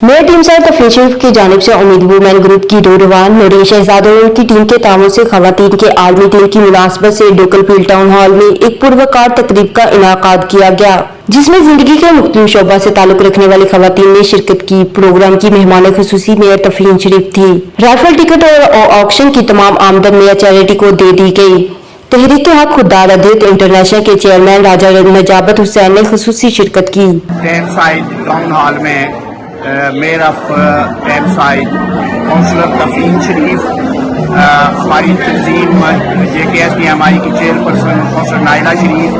Mayor team sir तफरीन शरीफ की जानिब से उम्मीद वुमेन ग्रुप की डोरवान नूरीन शहजाद और उनकी टीम के तामुल से खवातीन के आलमी दिन की मुनासबत से डोकलफील्ड टाउन हॉल में एक पुरवकार तकरीब का इनाकाद किया गया, जिसमें जिंदगी के मुख्तलिफ शोबा से ताल्लुक रखने वाली खवातीन ने शिरकत की। प्रोग्राम की मेहमान खुसूसी मेयर तफरीन शरीफ थी। राइफल टिकट और ऑक्शन की तमाम आमदन मेयर चैरिटी को दे दी गई। तहरीक हक खुदार अदियत इंटरनेशनल के चेयरमैन राजा नजाबत हुसैन ने खुसूसी शिरकत की। टाउन हॉल में मेयर ऑफ टेमसाइड काउंसलर तफरीन शरीफ, हमारी तंजीम JKSDMI की चेयरपर्सन काउंसलर नाइला शरीफ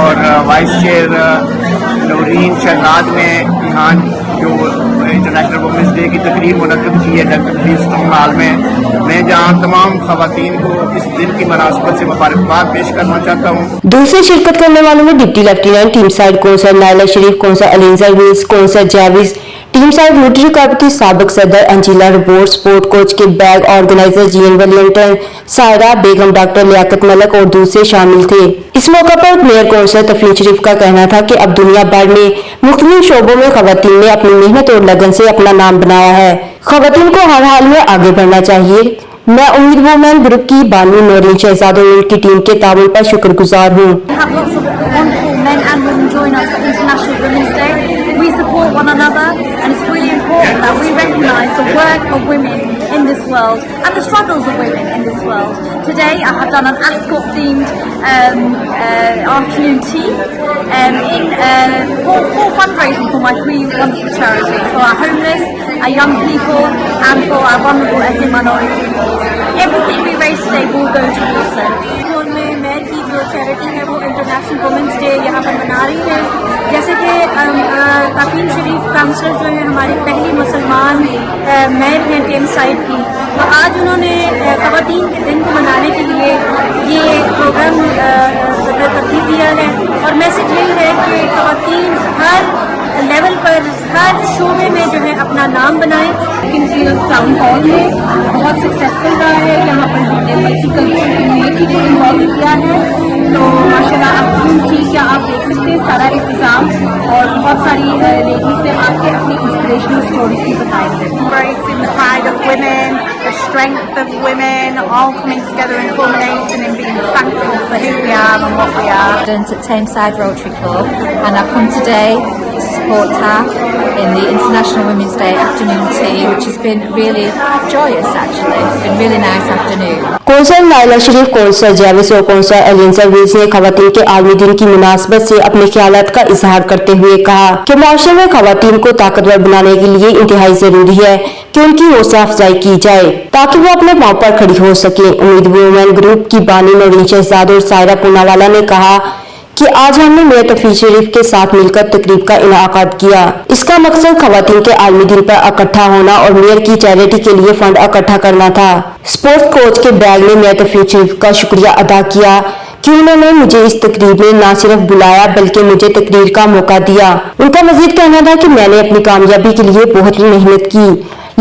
और वाइस चेयर नूरीन शहजाद ने यहाँ जो इंटरनेशनल वुमेंस डे की तकरीब मुनक्किद की है टाउन हॉल में। मैं जहाँ तमाम खवातीन को इस दिन की मुनासबत से मुबारकबाद पेश करना चाहता हूँ। दूसरे शिरकत करने वालों में deputy lieutenant Tameside councillor Naila Sharif, councillor Aliza Wills, councillor जाविज, टीम साइड रोटरी क्लब की साबिक सदर अंजीला रिपोर्ट, स्पोर्ट कोच के बैग ऑर्गेनाइजर जीएन वलियंटन, सायरा बेगम, डॉक्टर लियाकत मलक और दूसरे शामिल थे। इस मौका पर मेयर काउंसलर तफरीन शरीफ का कहना था कि अब दुनिया भर में मुख्तलिफ शोबों में खवातीन ने अपनी मेहनत और लगन से अपना नाम बनाया है। खवातीन को हर हाल में आगे बढ़ना चाहिए। मैं उम्मीद वुमेन ग्रुप की बानी नूरीन शहजाद और उनकी टीम के ताउन पर शुक्रगुजार हूँ। We support one another, and it's really important that we recognise the work of women in this world and the struggles of women in this world. Today I have done an Ascot themed afternoon tea for fundraising for my three wonderful charities, for our homeless, our young people and for our vulnerable ethnic minority peoples. Everything we raise today will go towards them. Mayor की जो charity है वो international women's day यहाँ पर मना रही है। जैसे कि तफरीन शरीफ काउंसलर जो है हमारी पहली मुसलमान मेयर हैं टेमसाइड की, तो आज उन्होंने खवातीन के दिन को मनाने के लिए ये प्रोग्राम तरतीब दिया है। और मैसेज यही है कि खवातीन हर लेवल पर हर शोबे में जो है अपना नाम बनाएं। टाउन हॉल में बहुत सक्सेसफुल रहा है, यहाँ पर हमने मल्टीकल्चरल कम्युनिटी को इन्वॉल्व किया है। तो माशाल्लाह आप ठीक है, आप देख सकते हैं सारा इंतजाम और बहुत सारी लेडीज ने आके अपनी इंस्पिरेशनल स्टोरीज भी बताई है। Embracing the pride of women, the strength of women, all coming together and culminating in being thankful for who we are and what we are. At Tameside Rotary Club, and I've come today to support her in the International Women's Day afternoon tea, which has been really joyous actually. It's been a really nice afternoon. Councillor Naila Sharif, councillor जाविस और councillor Aliza Wills ने खवातीन के आलमी दिन की मुनासबत से अपने ख्यालात का इजहार करते हुए कहा कि माशरे में खवातीन को ताकतवर बनाने के लिए इंतहाई जरूरी है कि उनकी हौसला अफजाई की जाए ताकि वो अपने पांव पर खड़ी हो सके। उम्मीद वुमेन ग्रुप की बानी नूरीन शहजाद और सायरा पूनावाला ने कहा कि आज हमने मेयर तफरीन शरीफ के साथ मिलकर तकरीब का इनाकाद किया। इसका मकसद खवातीन के आलमी दिन पर इकट्ठा होना और मेयर की चैरिटी के लिए फंड इकट्ठा करना था। स्पोर्ट्स कोच के बैग ने मेयर तफरीन शरीफ का शुक्रिया अदा किया कि उन्होंने मुझे इस तकरीब में न सिर्फ बुलाया बल्कि मुझे तकरीर का मौका दिया। उनका मजीद कहना था कि मैंने अपनी कामयाबी के लिए बहुत मेहनत की,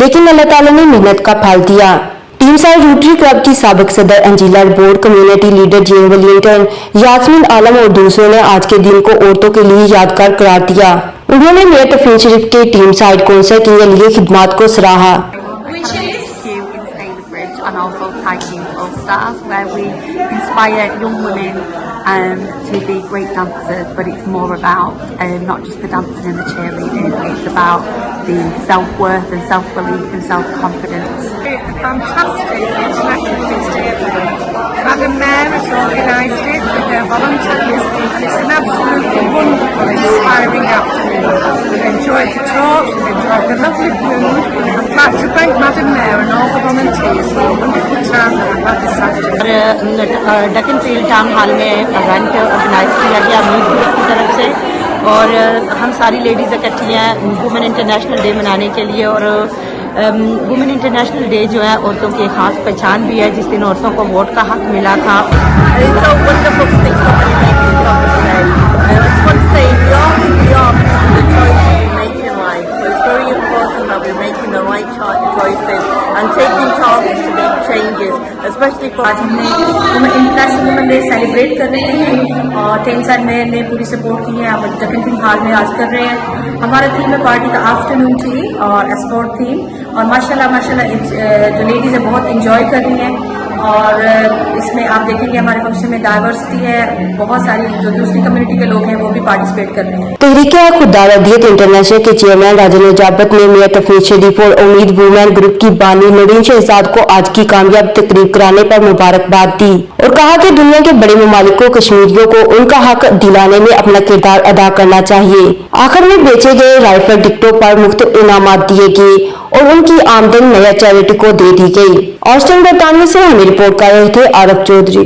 लेकिन अल्लाह ताला ने मेहनत का फल दिया। टीम साइड रोटरी क्लब की साबिक सदर अंजीला रिपोर्ट, कम्युनिटी लीडर जीएन वलियंटन, यास्मीन आलम और दूसरों ने आज के दिन को औरतों के लिए यादगार करार दिया। उन्होंने मेयर तफरीन शरीफ के टीम साइड काउंसिल के लिए खिदमात को सराहा। And also Thai Team All Stars, where we inspire young women to be great dancers, but it's more about not just the dancing and the cheerleading, it's about the self-worth and self-belief and self-confidence. Fantastic International Women's Day event. Madam Mayor has organised it with their volunteers, and it's an absolutely wonderful, inspiring afternoon. We've enjoyed the talks, we've enjoyed the lovely food. I'd like to thank Madam Mayor and all the volunteers for a wonderful time that we've had this afternoon. Dukinfield town hall में event organise किया गया meet group की तरफ से, और हम सारी ladies इकट्ठी हैं वुमेन इंटरनेशनल डे मनाने के लिए। और वुमेन इंटरनेशनल डे जो है औरतों की एक खास पहचान भी है, जिस दिन औरतों को वोट का हक मिला था। We are the choices we make in life, so it's very important that we're making the right choices and taking chances to make changes, especially for आज हमने इंटरनेशनल वुमेन डे सेलिब्रेट कर रहे हैं और टेन साइड में ने पूरी support की है। आप डकन किंग हॉल में आज कर रहे हैं। हमारा थीम है पार्टी का आफ्टरनून टी और एस्पोर्ट थीम, और माशाल्लाह जो लेडीज है बहुत एंजॉय कर रही हैं। और इसमें आप देखेंगे हमारे फंक्शन में डाइवर्सिटी है, बहुत सारी जो दूसरी कम्युनिटी के लोग हैं वो भी पार्टिसिपेट कर रहे हैं। तहरीके खुददार अदियत इंटरनेशनल के चेयरमैन राजन नजाबत ने मियां तफरीद शरीफ और उम्मीद वुमेन ग्रुप की बानी नवीन शहजाद को आज की कामयाब तकरीब कराने पर मुबारकबाद दी और कहा कि दुनिया के बड़े ममालिक को कश्मीरियों को उनका हक दिलाने में अपना किरदार अदा करना चाहिए। आखिर में बेचे गए राइफल टिकटों पर मुफ्त इनामात दिए गए और उनकी आमदन नया चैरिटी को दे दी गई। ऑस्टिन बरतानिया से हमें रिपोर्ट कर रहे थे आरफ चौधरी।